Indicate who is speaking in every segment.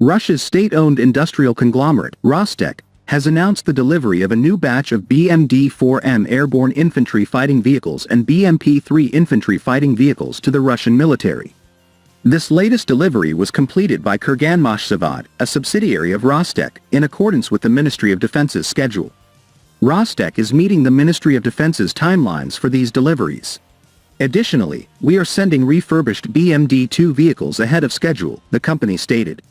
Speaker 1: Russia's state-owned industrial conglomerate, Rostec, has announced the delivery of a new batch of BMD-4M airborne infantry fighting vehicles and BMP-3 infantry fighting vehicles to the Russian military. This latest delivery was completed by Kurganmashzavod, a subsidiary of Rostec, in accordance with the Ministry of Defense's schedule. Rostec is meeting the Ministry of Defense's timelines for these deliveries. Additionally, we are sending refurbished BMD-2 vehicles ahead of schedule, the company stated.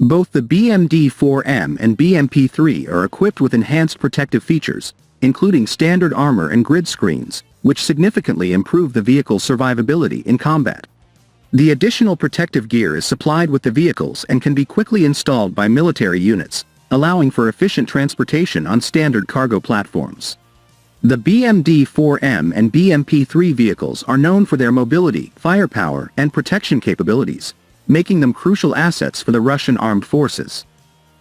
Speaker 1: Both the BMD-4M and BMP-3 are equipped with enhanced protective features, including standard armor and grid screens, which significantly improve the vehicle's survivability in combat. The additional protective gear is supplied with the vehicles and can be quickly installed by military units, allowing for efficient transportation on standard cargo platforms. The BMD-4M and BMP-3 vehicles are known for their mobility, firepower, and protection capabilities, making them crucial assets for the Russian armed forces.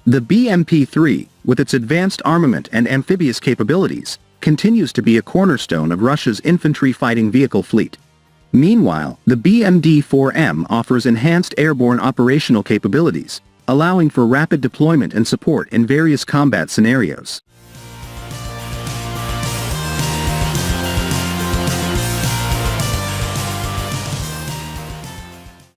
Speaker 1: The BMP-3, with its advanced armament and amphibious capabilities, continues to be a cornerstone of Russia's infantry fighting vehicle fleet. Meanwhile, the BMD-4M offers enhanced airborne operational capabilities, allowing for rapid deployment and support in various combat scenarios.